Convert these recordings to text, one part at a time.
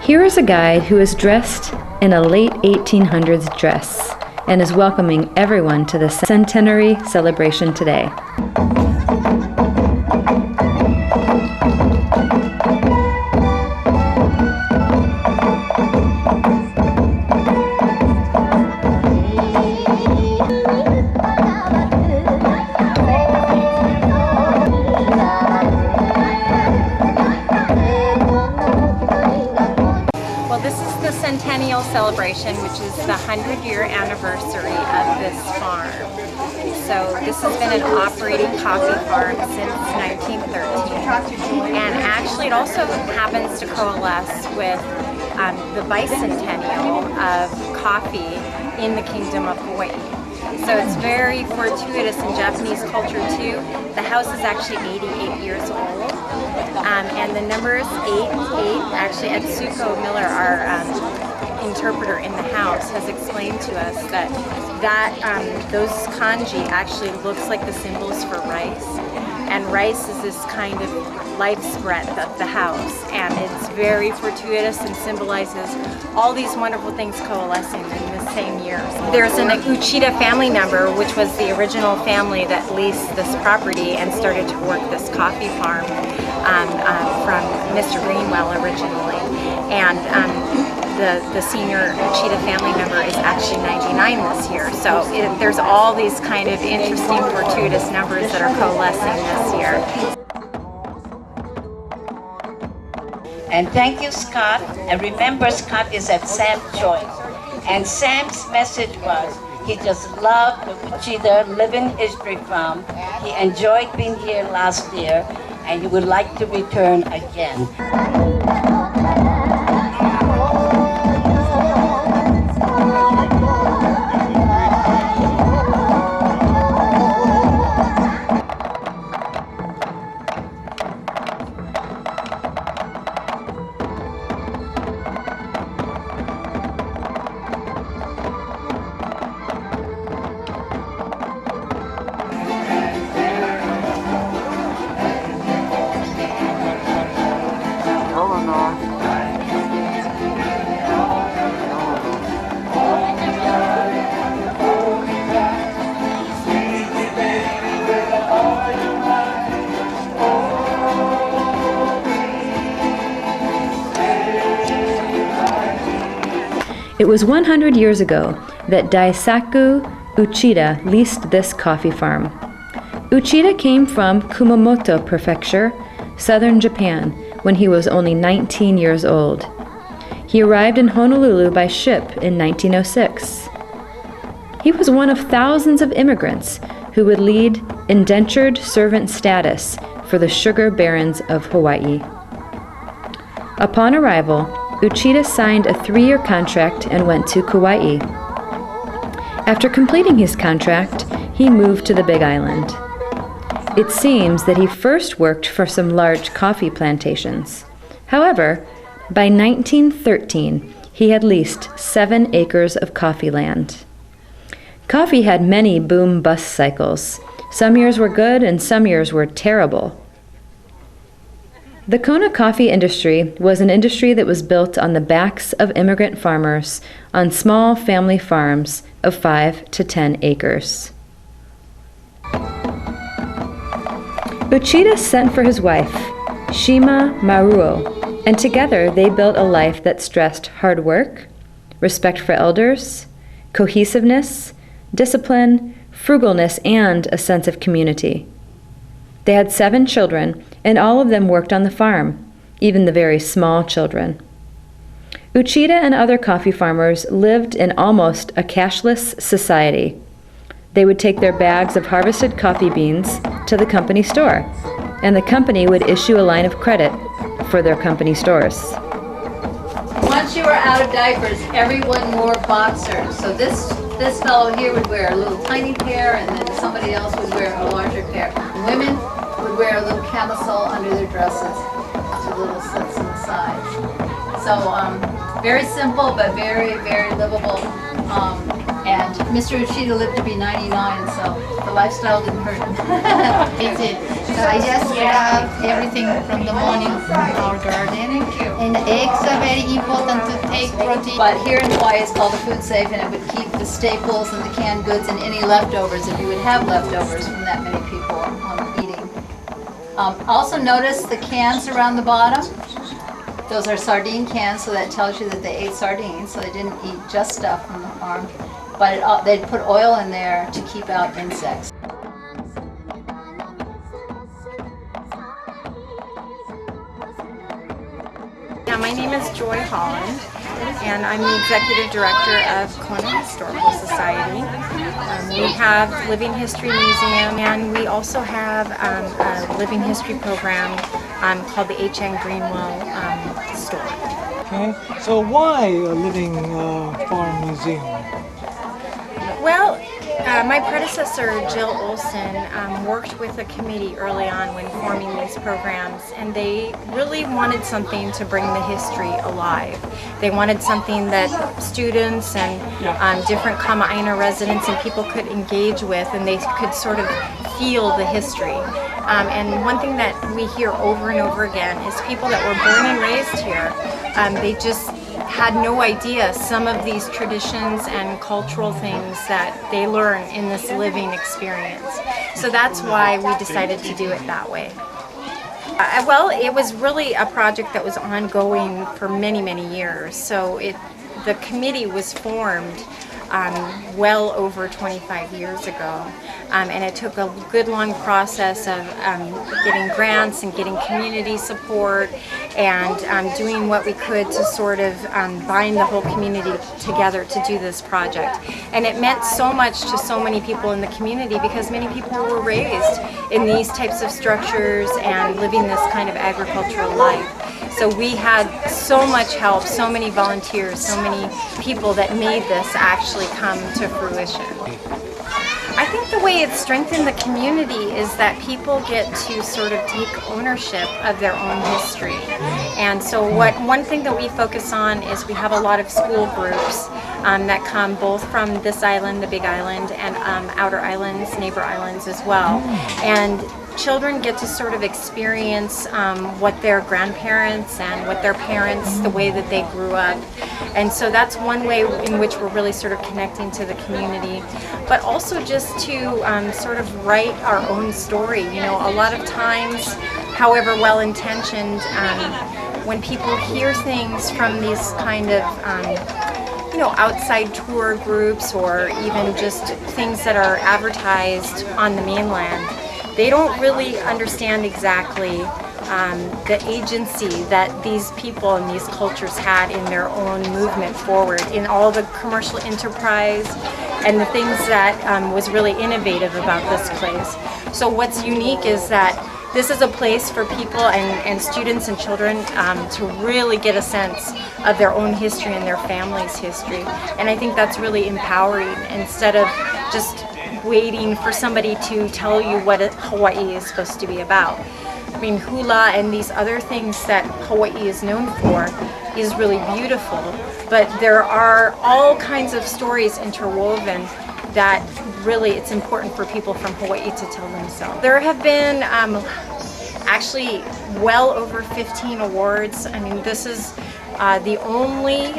Here is a guide who is dressed in a late 1800s dress and is welcoming everyone to the centenary celebration today. Centennial celebration, which is the 100-year anniversary of this farm. So this has been an operating coffee farm since 1913, and actually it also happens to coalesce with the bicentennial of coffee in the Kingdom of Hawaii. So it's very fortuitous in Japanese culture too. The house is actually 88 years old, and the numbers 8, actually Atsuko Miller, our interpreter in the house, has explained to us that those kanji actually looks like the symbols for rice, and rice is this kind of life's breath of the house, and it's very fortuitous and symbolizes all these wonderful things coalescing in the same year. There's an Uchida family member, which was the original family that leased this property and started to work this coffee farm from Mr. Greenwell originally, and the senior Uchida family member is actually 99 this year. So there's all these kind of interesting fortuitous numbers that are coalescing this year. And thank you, Scott. And remember, Scott is at Sam's Joint. And Sam's message was, he just loved the Uchida Living History Farm. He enjoyed being here last year, and he would like to return again. It was 100 years ago that Daisaku Uchida leased this coffee farm. Uchida came from Kumamoto Prefecture, southern Japan, when he was only 19 years old. He arrived in Honolulu by ship in 1906. He was one of thousands of immigrants who would lead indentured servant status for the sugar barons of Hawaii. Upon arrival, Uchida signed a 3-year contract and went to Kauai. After completing his contract, he moved to the Big Island. It seems that he first worked for some large coffee plantations. However, by 1913, he had leased 7 acres of coffee land. Coffee had many boom-bust cycles. Some years were good and some years were terrible. The Kona coffee industry was an industry that was built on the backs of immigrant farmers on small family farms of 5 to 10 acres. Uchida sent for his wife, Shima Maruo, and together they built a life that stressed hard work, respect for elders, cohesiveness, discipline, frugalness, and a sense of community. They had 7 children, and all of them worked on the farm, even the very small children. Uchida and other coffee farmers lived in almost a cashless society. They would take their bags of harvested coffee beans to the company store, and the company would issue a line of credit for their company stores. Once you were out of diapers, everyone wore boxers. So this fellow here would wear a little tiny pair, and then somebody else would wear a larger pair. Women would wear a little camisole under their dresses, 2 little slits in the sides. So very simple, but very, very livable. And Mr. Uchida lived to be 99, so the lifestyle didn't hurt him. It did. Yes, we have everything from the morning from our garden. And eggs are very important to take protein. But here in Hawaii it's called a food safe, and it would keep the staples and the canned goods and any leftovers, if you would have leftovers from that many people eating. Also notice the cans around the bottom. Those are sardine cans, so that tells you that they ate sardines, so they didn't eat just stuff from the farm. But they'd put oil in there to keep out insects. Yeah, my name is Joy Holland, and I'm the Executive Director of Kona Historical Society. We have Living History Museum, and we also have a Living History program called the H.N. Greenwell store. Okay, so why a living farm museum? Well, my predecessor, Jill Olson, worked with a committee early on when forming these programs, and they really wanted something to bring the history alive. They wanted something that students and different Kama'aina residents and people could engage with, and they could sort of feel the history. And one thing that we hear over and over again is people that were born and raised here, they just had no idea some of these traditions and cultural things that they learn in this living experience. So that's why we decided to do it that way. Well, it was really a project that was ongoing for many, many years. So the committee was formed well over 25 years ago. And it took a good long process of getting grants and getting community support and doing what we could to sort of bind the whole community together to do this project. And it meant so much to so many people in the community because many people were raised in these types of structures and living this kind of agricultural life. So we had so much help, so many volunteers, so many people that made this actually come to fruition. I think the way it's strengthened the community is that people get to sort of take ownership of their own history. And so one thing that we focus on is we have a lot of school groups that come both from this island, the Big Island, and outer islands, neighbor islands as well. And children get to sort of experience what their grandparents and what their parents, the way that they grew up. And so that's one way in which we're really sort of connecting to the community, but also just to sort of write our own story. You know, a lot of times, however well-intentioned, when people hear things from these kind of outside tour groups or even just things that are advertised on the mainland, they don't really understand exactly the agency that these people and these cultures had in their own movement forward, in all the commercial enterprise and the things that was really innovative about this place. So what's unique is that this is a place for people and students and children to really get a sense of their own history and their family's history. And I think that's really empowering instead of just waiting for somebody to tell you what Hawaii is supposed to be about. I mean, hula and these other things that Hawaii is known for is really beautiful, but there are all kinds of stories interwoven that really it's important for people from Hawaii to tell themselves. There have been actually well over 15 awards. I mean, this is the only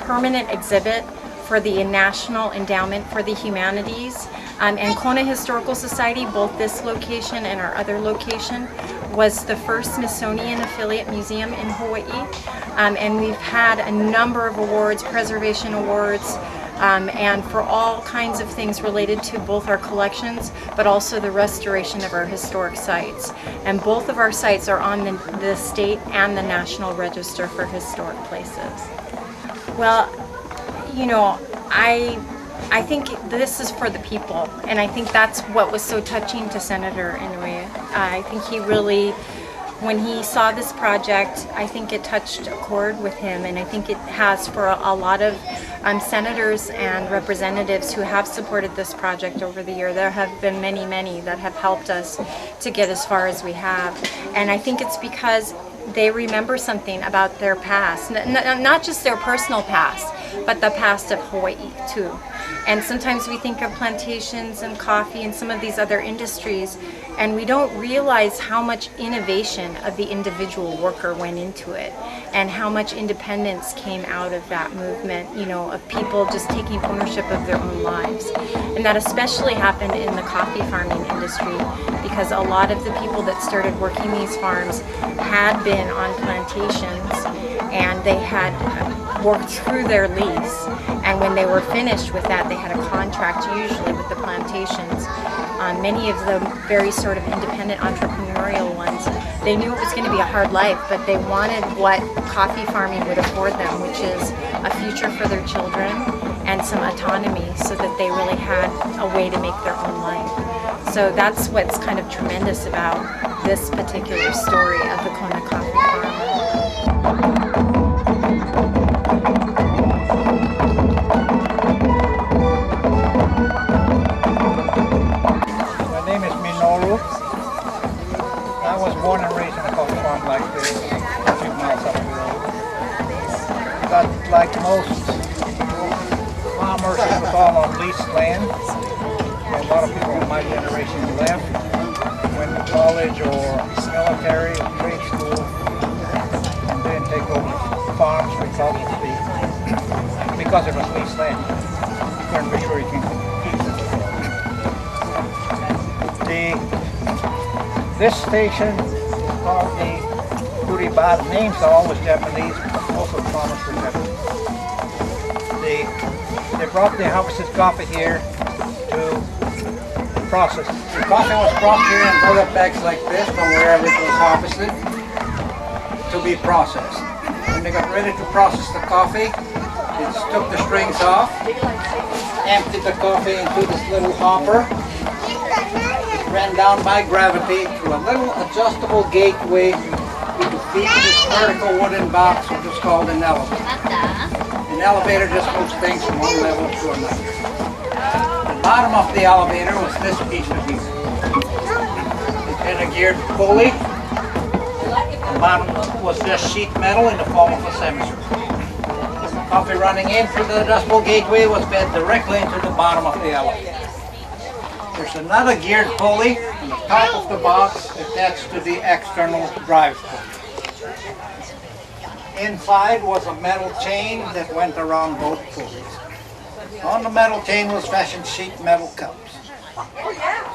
permanent exhibit for the National Endowment for the Humanities. And Kona Historical Society, both this location and our other location, was the first Smithsonian affiliate museum in Hawaii. And we've had a number of awards, preservation awards, and for all kinds of things related to both our collections, but also the restoration of our historic sites. And both of our sites are on the state and the National Register for Historic Places. Well, you know, I think this is for the people, and I think that's what was so touching to Senator Inouye. I think he really, when he saw this project, I think it touched a chord with him, and I think it has for a lot of senators and representatives who have supported this project over the year. There have been many, many that have helped us to get as far as we have, and I think it's because they remember something about their past, not just their personal past, but the past of Hawaii too. And sometimes we think of plantations and coffee and some of these other industries, and we don't realize how much innovation of the individual worker went into it, and how much independence came out of that movement, you know, of people just taking ownership of their own lives. And that especially happened in the coffee farming industry, because a lot of the people that started working these farms had been on plantations, and they had worked through their lease, and when they were finished with that, they had a contract usually with the plantations. Many of them very sort of independent entrepreneurial ones, they knew it was going to be a hard life, but they wanted what coffee farming would afford them, which is a future for their children and some autonomy, so that they really had a way to make their own life. So that's what's kind of tremendous about this particular story of the Kona coffee farmer. I was born and raised in a coffee farm like this, a few miles up the road. But like most farmers, it was all on leased land. So a lot of people in my generation left, went to college or military or trade school, and didn't take over farms because it was leased land. You couldn't be sure you can keep it. This station called the Turibad. Names are always Japanese, but most of the farmers were Japanese. They brought the harvested coffee here to process. The coffee was brought here in burlap bags like this from wherever it was harvested to be processed. When they got ready to process the coffee, they just took the strings off, emptied the coffee into this little hopper, ran down by gravity through a little adjustable gateway you could feed this vertical wooden box, which is called an elevator. An elevator just moves things from one level to another. The bottom of the elevator was this piece of gear. It had a geared pulley. The bottom was just sheet metal in the form of a semicircle. Coffee running in through the adjustable gateway was fed directly into the bottom of the elevator. There's another geared pulley on the top of the box attached to the external drive pulley. Inside was a metal chain that went around both pulleys. On the metal chain was fashioned sheet metal cups.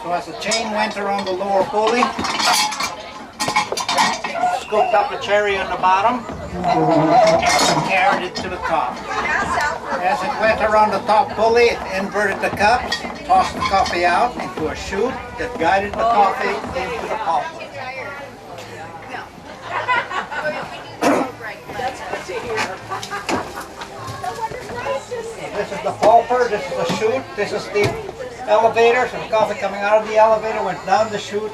So as the chain went around the lower pulley, scooped up the cherry on the bottom and carried it to the top. As it went around the top pulley, it inverted the cups, tossed the coffee out into a chute that guided the coffee into the pulper. This is the pulper, this is the chute, this is the elevator. So the coffee coming out of the elevator went down the chute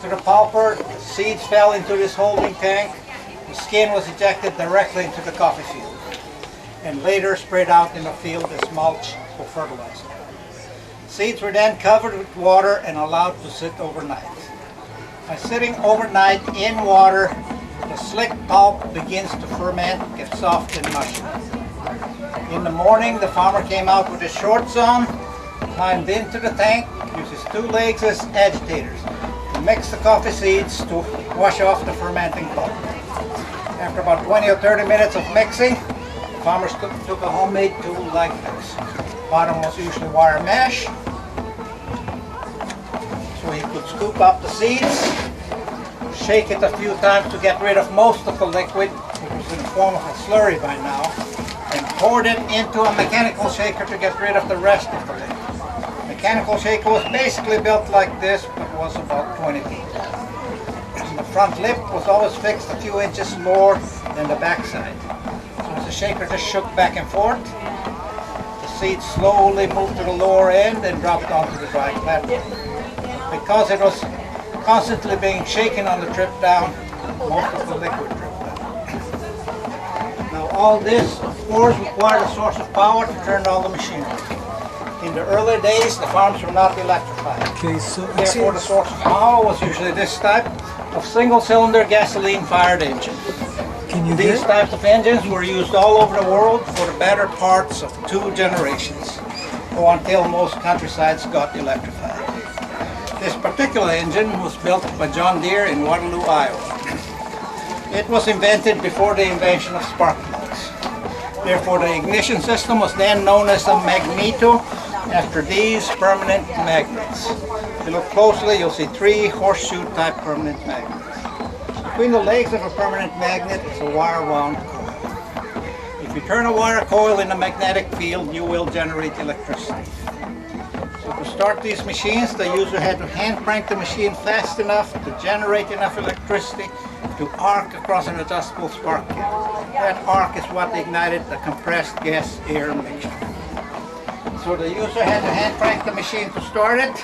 to the pulper. The seeds fell into this holding tank. The skin was ejected directly into the coffee field and later spread out in the field as mulch for fertilizer. Seeds were then covered with water and allowed to sit overnight. By sitting overnight in water, the slick pulp begins to ferment, get soft and mushy. In the morning, the farmer came out with his shorts on, climbed into the tank, uses 2 legs as agitators to mix the coffee seeds to wash off the fermenting pulp. After about 20 or 30 minutes of mixing, the farmers took a homemade tool like this. Bottom was usually wire mesh, so he could scoop up the seeds, shake it a few times to get rid of most of the liquid, which was in the form of a slurry by now, and poured it into a mechanical shaker to get rid of the rest of the liquid. The mechanical shaker was basically built like this, but was about 20 feet. The front lip was always fixed a few inches lower than the back side. So as the shaker just shook back and forth, the seeds slowly moved to the lower end and dropped onto the dry platform. Because it was constantly being shaken on the trip down, most of the liquid dripped down. Now all this, of course, required a source of power to turn all the machinery. In the early days, the farms were not electrified. Okay, so Therefore, the source of power was usually this type of single-cylinder gasoline-fired engine. can you These get? types of engines were used all over the world for the better parts of 2 generations. or until most countrysides got electrified. This particular engine was built by John Deere in Waterloo, Iowa. It was invented before the invention of spark plugs. Therefore, the ignition system was then known as a magneto, after these permanent magnets. If you look closely, you'll see 3 horseshoe-type permanent magnets. Between the legs of a permanent magnet is a wire-wound coil. If you turn a wire coil in a magnetic field, you will generate electricity. So to start these machines, the user had to hand crank the machine fast enough to generate enough electricity to arc across an adjustable spark gap. That arc is what ignited the compressed gas-air mixture. So the user had to hand crank the machine to start it.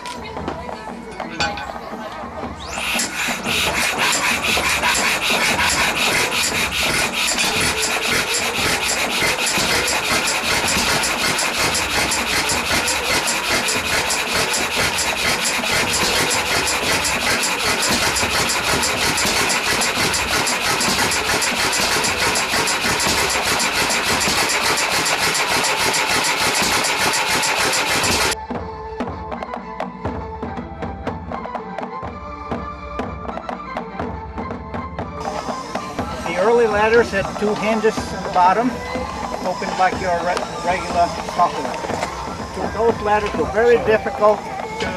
The early ladders had 2 hinges at the bottom, opened like your regular coffee ladder. So those ladders were very difficult to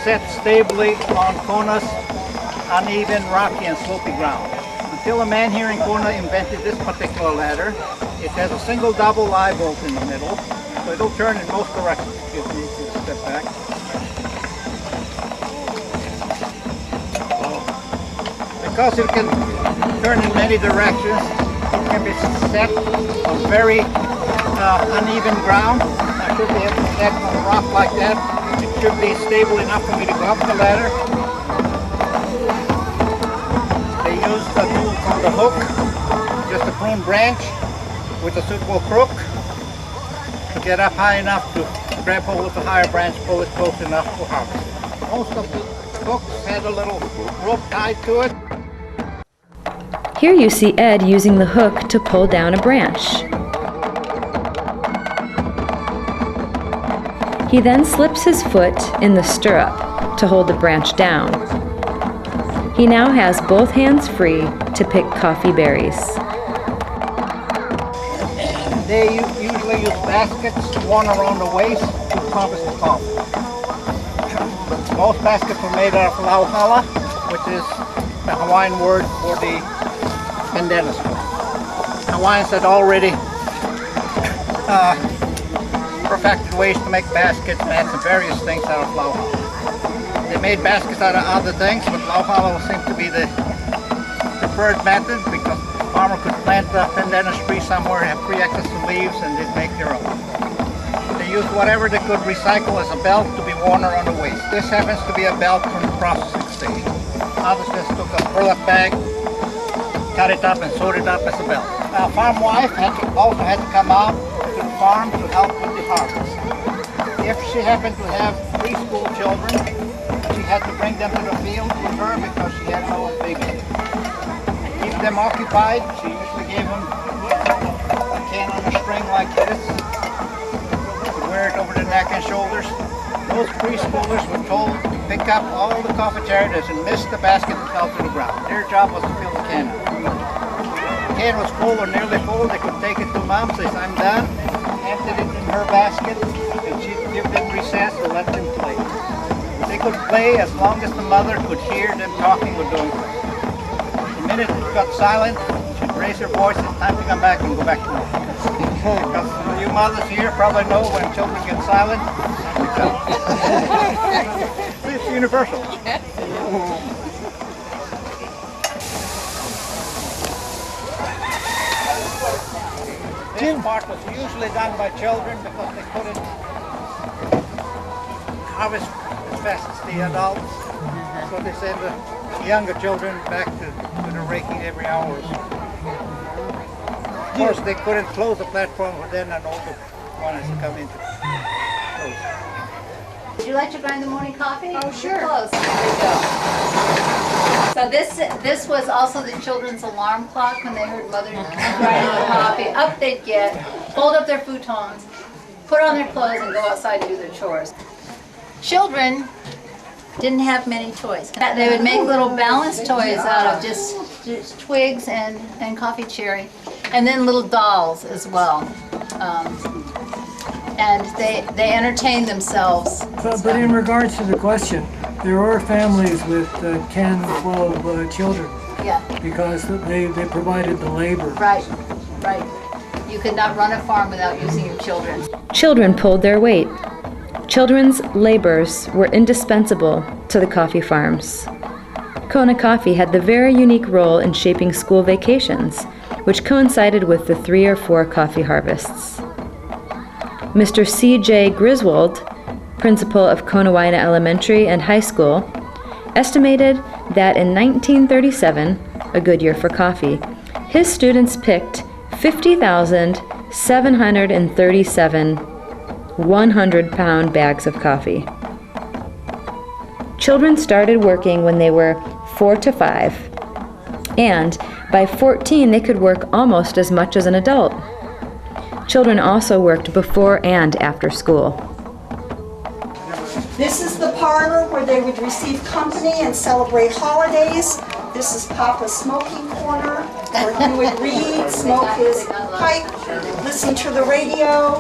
set stably on Kona's uneven, rocky, and slopy ground. Until a man here in Kona invented this particular ladder, it has a single double eye bolt in the middle, so it'll turn in most directions. Excuse me, step back. Because it can turn in many directions, it can be set on very uneven ground. I should be able to set on a rock like that. It should be stable enough for me to go up the ladder. They used a tool called a hook, just a prune branch with a suitable crook to get up high enough to grab hold of the higher branch, pull it close enough for harvesting. Most of the hooks had a little rope tied to it. Here you see Ed using the hook to pull down a branch. He then slips his foot in the stirrup to hold the branch down. He now has both hands free to pick coffee berries. They usually use baskets worn around the waist to harvest the coffee. Most baskets were made out of lauhala, which is the Hawaiian word for the bandana square. Hawaiians had already perfected ways to make baskets, mats, and various things out of lauhala. They made baskets out of other things, but lauhala seemed to be the preferred method because the farmer could plant the pandanus tree somewhere, have free access to leaves, and they'd make their own. They used whatever they could recycle as a belt to be worn around the waist. This happens to be a belt from the processing station. Others just took a burlap bag, cut it up, and sewed it up as a belt. A farm wife also had to come out to the farm to help with the harvest. If she happened to have preschool children, she had to bring them to the field with her because she had no baby. To keep them occupied, she usually gave them a can on a string like this. Would wear it over the neck and shoulders. Those preschoolers were told to pick up all the coffee cherries and miss the basket that fell to the ground. Their job was to fill the can up. The can was full or nearly full, they could take it to mom, say, I'm done, emptied it in her basket, and she'd give them recess and let them play. They could play as long as the mother could hear them talking or doing things. The minute it got silent, she'd raise her voice, it's time to come back and go back to work. Because you mothers here probably know when children get silent, it's universal. This part was usually done by children because they couldn't harvest as fast as the adults. So they send the younger children back to the raking every hour or so. Of course, they couldn't close the platform, but then an older one has to come in to close. Would you like to grind the morning coffee? Oh, sure. Close. There we go. So this was also the children's alarm clock when they heard mother grinding the coffee. Up they'd get, fold up their futons, put on their clothes and go outside and do their chores. Children didn't have many toys. They would make little balance toys out of just twigs and coffee cherry, and then little dolls as well. And they entertained themselves. But in regards to the question, there are families with 10, 12 children. Yeah. Because they provided the labor. Right. You could not run a farm without using your children. Children pulled their weight. Children's labors were indispensable to the coffee farms. Kona Coffee had the very unique role in shaping school vacations, which coincided with the 3 or 4 coffee harvests. Mr. C.J. Griswold, principal of Konawaina Elementary and High School, estimated that in 1937, a good year for coffee, his students picked 50,737 100-pound bags of coffee. Children started working when they were 4 to 5, and by 14 they could work almost as much as an adult. Children also worked before and after school. This is the parlor where they would receive company and celebrate holidays. This is Papa's smoking corner, where he would read, smoke his pipe, listen to the radio,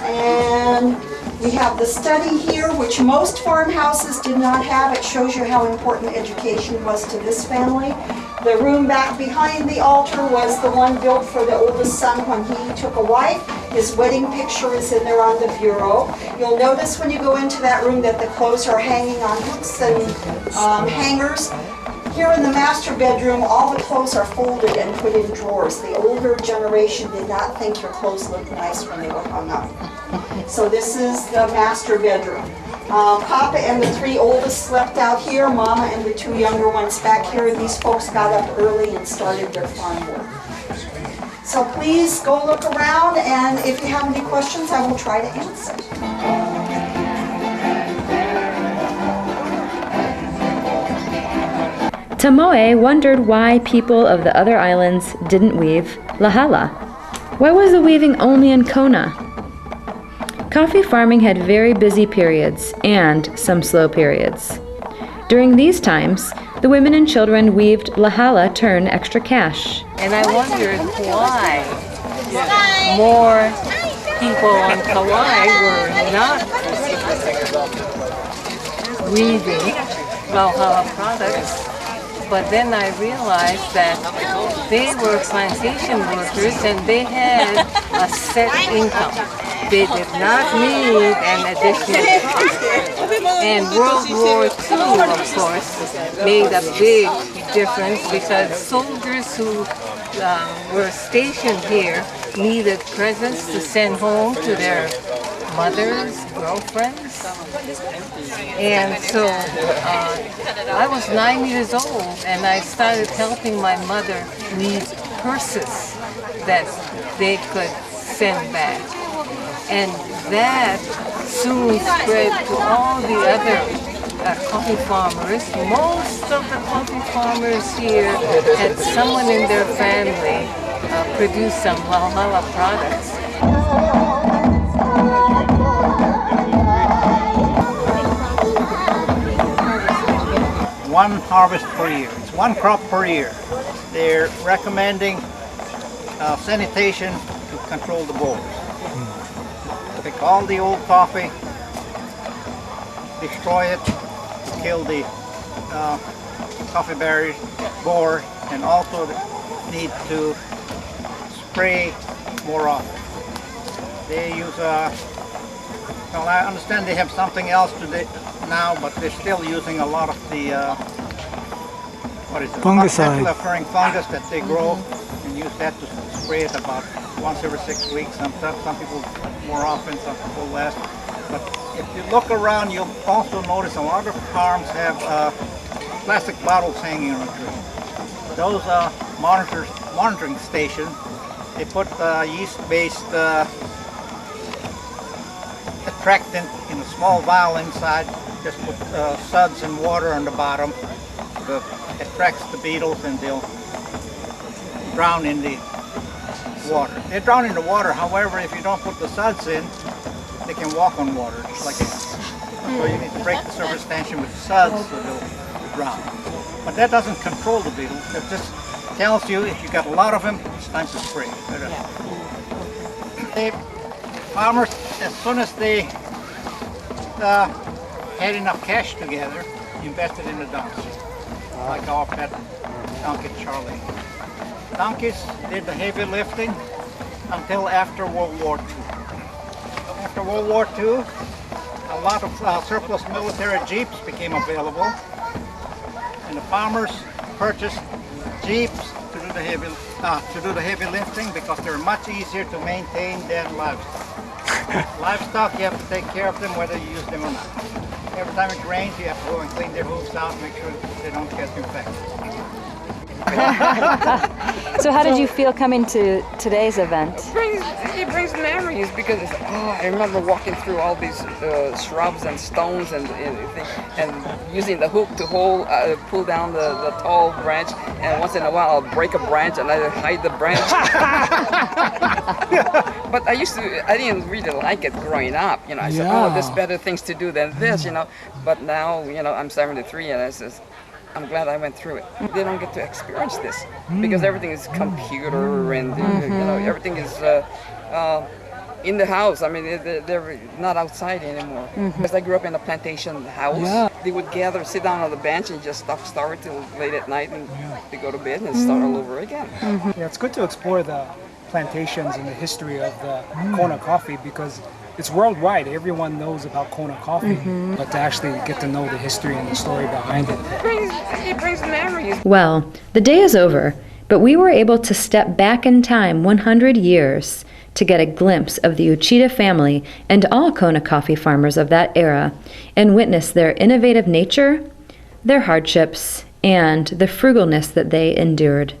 and we have the study here, which most farmhouses did not have. It shows you how important education was to this family. The room back behind the altar was the one built for the oldest son when he took a wife. His wedding picture is in there on the bureau. You'll notice when you go into that room that the clothes are hanging on hooks and hangers. Here in the master bedroom, all the clothes are folded and put in drawers. The older generation did not think your clothes looked nice when they were hung up. So this is the master bedroom. Papa and the 3 oldest slept out here, Mama and the 2 younger ones back here. These folks got up early and started their farm work. So please go look around, and if you have any questions, I will try to answer. Tamoe wondered why people of the other islands didn't weave lahala. Why was the weaving only in Kona? Coffee farming had very busy periods and some slow periods. During these times, the women and children weaved lahala to earn extra cash. And I wondered why more people on Kauai were not weaving lahala products. But then I realized that they were plantation workers and they had a set income. They did not need an additional job. And World War II, of course, made a big difference because soldiers who were stationed here needed presents to send home to their mothers, girlfriends. And so I was 9 years old and I started helping my mother weave purses that they could send back. And that soon spread to all the other coffee farmers. Most of the coffee farmers here had someone in their family produce some lahala products. One harvest per year. It's 1 crop per year. They're recommending sanitation to control the borers. Pick all the old coffee, destroy it, kill the coffee berries, borer, and also need to spray more often. They use well, I understand they have something else today now, but they're still using a lot of the what is it? Fungicide. Naturally occurring fungus that they grow and use that to spray it about once every 6 weeks. Some people more often, some people less. But if you look around, you'll also notice a lot of farms have plastic bottles hanging on the tree. Those monitoring stations, they put yeast-based attractant in a small vial inside. Just put suds and water on the bottom. It attracts the beetles and they'll drown in the water. They drown in the water, however, if you don't put the suds in, they can walk on water, just like ants. So you need to break the surface tension with suds so they'll drown. But that doesn't control the beetle. It just tells you if you got a lot of them, it's time to spray. The farmers, as soon as they had enough cash together, invested in the donkeys, like our pet donkey Charlie. Donkeys did the heavy lifting until after World War II. After World War II, a lot of surplus military jeeps became available, and the farmers purchased jeeps to do the heavy lifting because they're much easier to maintain than livestock. Livestock, you have to take care of them whether you use them or not. Every time it rains, you have to go and clean their hooves out, make sure they don't get infected. So how did you feel coming to today's event? It brings memories because I remember walking through all these shrubs and stones and using the hook to pull down the tall branch, and once in a while I'll break a branch and I hide the branch. But I didn't really like it growing up, I said, oh, there's better things to do than this, but now, I'm 73 and I says, I'm glad I went through it. They don't get to experience this because everything is computer and everything is in the house. I mean, they're not outside anymore. Because I grew up in a plantation house. They would gather, sit down on the bench and just start till late at night and they go to bed and start all over again. Yeah, it's good to explore the plantations and the history of the Kona coffee because it's worldwide. Everyone knows about Kona coffee, but to actually get to know the history and the story behind it. It brings memories. Well, the day is over, but we were able to step back in time 100 years to get a glimpse of the Uchida family and all Kona coffee farmers of that era and witness their innovative nature, their hardships, and the frugalness that they endured.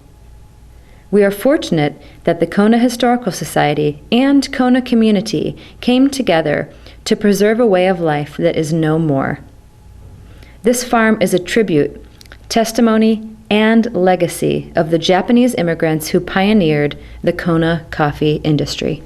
We are fortunate that the Kona Historical Society and Kona community came together to preserve a way of life that is no more. This farm is a tribute, testimony, and legacy of the Japanese immigrants who pioneered the Kona coffee industry.